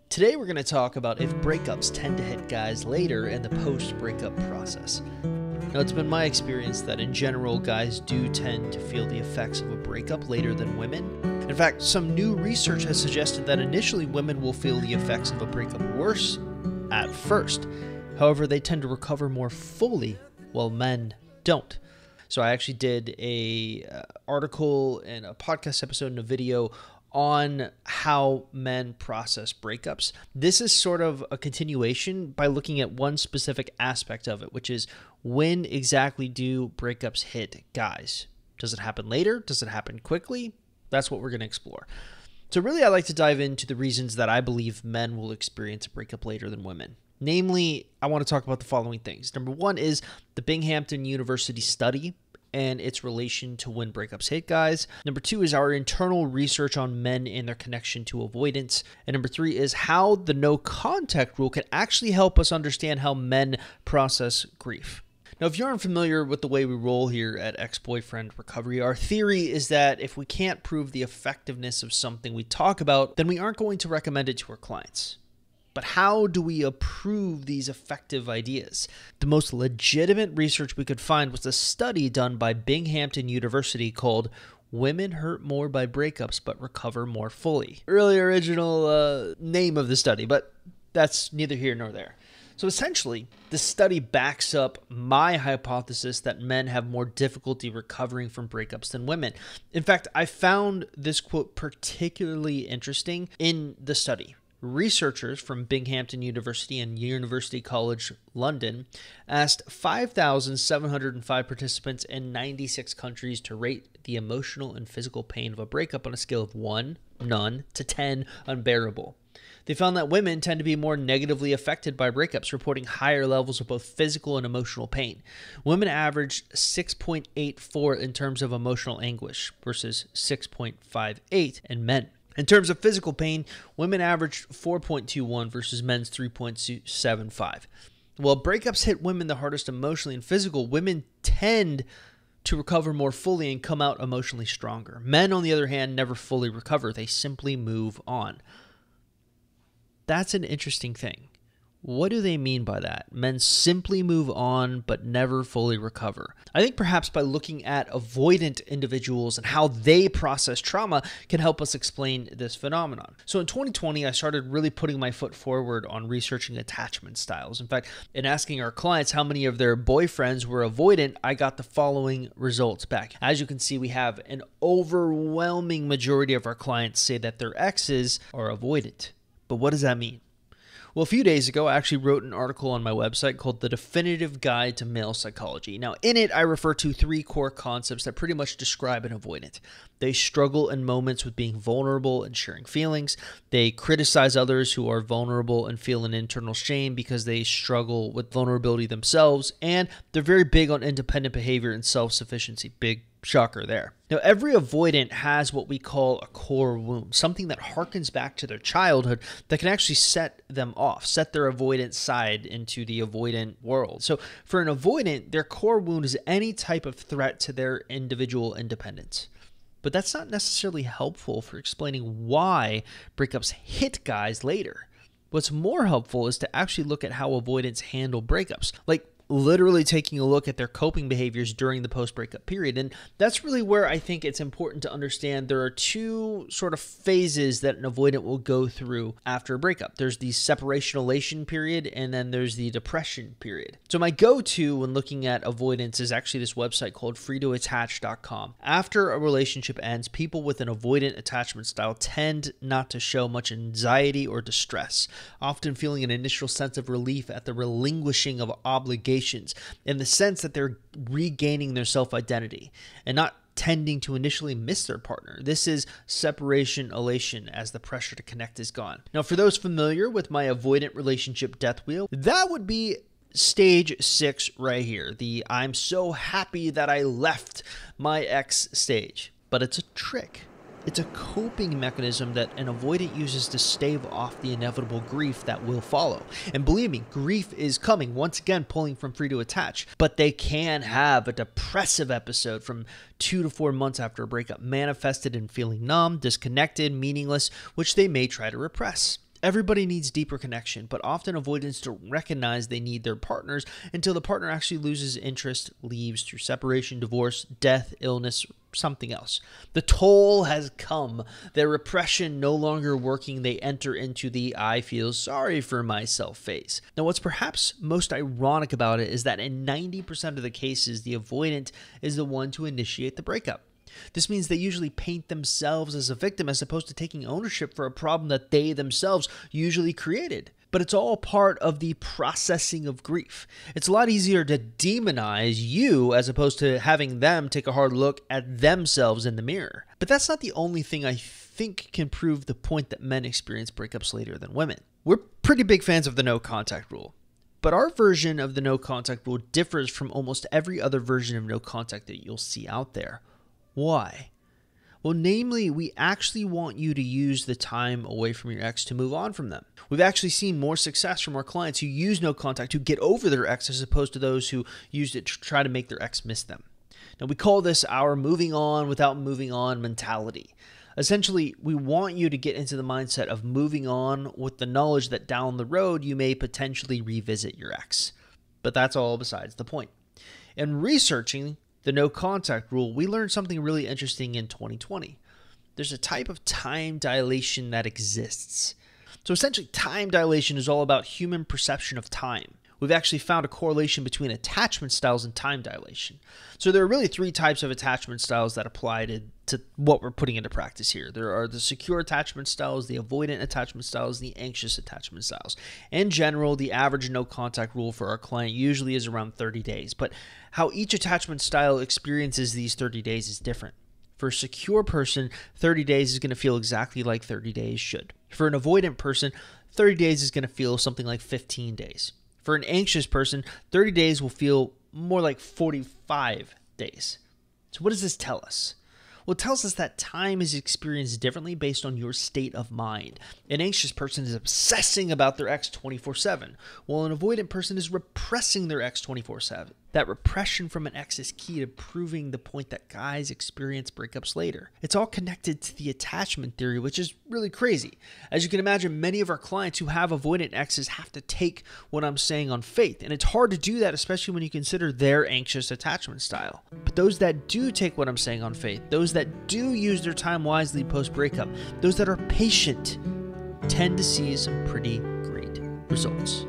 Today we're going to talk about if breakups tend to hit guys later in the post-breakup process. Now, it's been my experience that in general, guys do tend to feel the effects of a breakup later than women. In fact, some new research has suggested that initially women will feel the effects of a breakup worse at first. However, they tend to recover more fully while men don't. So I actually did a article and a podcast episode and a video on how men process breakups. This is sort of a continuation by looking at one specific aspect of it, which is when exactly do breakups hit guys? Does it happen later? Does it happen quickly? That's what we're going to explore. So really, I like to dive into the reasons that I believe men will experience a breakup later than women. Namely, I want to talk about the following things. Number one is the Binghamton University study and its relation to when breakups hit guys. Number two is our internal research on men and their connection to avoidance. And number three is how the no contact rule can actually help us understand how men process grief. Now, if you're unfamiliar with the way we roll here at Ex-Boyfriend Recovery, our theory is that if we can't prove the effectiveness of something we talk about, then we aren't going to recommend it to our clients. But how do we approve these effective ideas? The most legitimate research we could find was a study done by Binghamton University called Women Hurt More by Breakups But Recover More Fully. Really original name of the study, but that's neither here nor there. So essentially, the study backs up my hypothesis that men have more difficulty recovering from breakups than women. In fact, I found this quote particularly interesting in the study. Researchers from Binghamton University and University College London asked 5,705 participants in 96 countries to rate the emotional and physical pain of a breakup on a scale of 1, none, to 10, unbearable. They found that women tend to be more negatively affected by breakups, reporting higher levels of both physical and emotional pain. Women averaged 6.84 in terms of emotional anguish versus 6.58 in men. In terms of physical pain, women averaged 4.21 versus men's 3.75. While breakups hit women the hardest emotionally and physical, women tend to recover more fully and come out emotionally stronger. Men, on the other hand, never fully recover. They simply move on. That's an interesting thing. What do they mean by that? Men simply move on but never fully recover. I think perhaps by looking at avoidant individuals and how they process trauma can help us explain this phenomenon. So in 2020, I started really putting my foot forward on researching attachment styles. In fact, in asking our clients how many of their boyfriends were avoidant, I got the following results back. As you can see, we have an overwhelming majority of our clients say that their exes are avoidant. But what does that mean? Well, a few days ago, I actually wrote an article on my website called The Definitive Guide to Male Psychology. Now, in it, I refer to 3 core concepts that pretty much describe an avoidant. They struggle in moments with being vulnerable and sharing feelings. They criticize others who are vulnerable and feel an internal shame because they struggle with vulnerability themselves. And they're very big on independent behavior and self-sufficiency. Big shocker there. Now, every avoidant has what we call a core wound, something that harkens back to their childhood that can actually set them off, set their avoidant side into the avoidant world. So for an avoidant, their core wound is any type of threat to their individual independence. But that's not necessarily helpful for explaining why breakups hit guys later. What's more helpful is to actually look at how avoidants handle breakups, like literally taking a look at their coping behaviors during the post-breakup period. And that's really where I think it's important to understand there are 2 sort of phases that an avoidant will go through after a breakup. There's the separation elation period, and then there's the depression period. So my go-to when looking at avoidance is actually this website called freetoattach.com. After a relationship ends, people with an avoidant attachment style tend not to show much anxiety or distress, often feeling an initial sense of relief at the relinquishing of obligations in the sense that they're regaining their self-identity and not tending to initially miss their partner. This is separation elation as the pressure to connect is gone. Now, for those familiar with my avoidant relationship death wheel, that would be stage 6 right here, the I'm so happy that I left my ex stage. But it's a trick. It's a coping mechanism that an avoidant uses to stave off the inevitable grief that will follow. And believe me, grief is coming, once again pulling from Free to Attach. But they can have a depressive episode from 2 to 4 months after a breakup, manifested in feeling numb, disconnected, meaningless, which they may try to repress. Everybody needs deeper connection, but often avoidants don't recognize they need their partners until the partner actually loses interest, leaves through separation, divorce, death, illness, something else. The toll has come. Their repression no longer working, they enter into the I feel sorry for myself phase. Now, what's perhaps most ironic about it is that in 90% of the cases, the avoidant is the one to initiate the breakup. This means they usually paint themselves as a victim as opposed to taking ownership for a problem that they themselves usually created. But it's all part of the processing of grief. It's a lot easier to demonize you as opposed to having them take a hard look at themselves in the mirror. But that's not the only thing I think can prove the point that men experience breakups later than women. We're pretty big fans of the no contact rule. But our version of the no contact rule differs from almost every other version of no contact that you'll see out there. Why? Well, namely, we actually want you to use the time away from your ex to move on from them. We've actually seen more success from our clients who use no contact to get over their ex as opposed to those who used it to try to make their ex miss them. Now, we call this our moving on without moving on mentality. Essentially, we want you to get into the mindset of moving on with the knowledge that down the road you may potentially revisit your ex. But that's all besides the point. In researching the no contact rule, we learned something really interesting in 2020. There's a type of time dilation that exists. So essentially, time dilation is all about human perception of time. We've actually found a correlation between attachment styles and time dilation. So there are really three types of attachment styles that apply to what we're putting into practice here. There are the secure attachment styles, the avoidant attachment styles, and the anxious attachment styles. In general, the average no contact rule for our client usually is around 30 days, but how each attachment style experiences these 30 days is different. For a secure person, 30 days is going to feel exactly like 30 days should. For an avoidant person, 30 days is going to feel something like 15 days. For an anxious person, 30 days will feel more like 45 days. So what does this tell us? Well, it tells us that time is experienced differently based on your state of mind. An anxious person is obsessing about their ex 24/7, while an avoidant person is repressing their ex 24/7. That repression from an ex is key to proving the point that guys experience breakups later. It's all connected to the attachment theory, which is really crazy. As you can imagine, many of our clients who have avoidant exes have to take what I'm saying on faith, and it's hard to do that, especially when you consider their anxious attachment style. But those that do take what I'm saying on faith, those that do use their time wisely post-breakup, those that are patient, tend to see some pretty great results.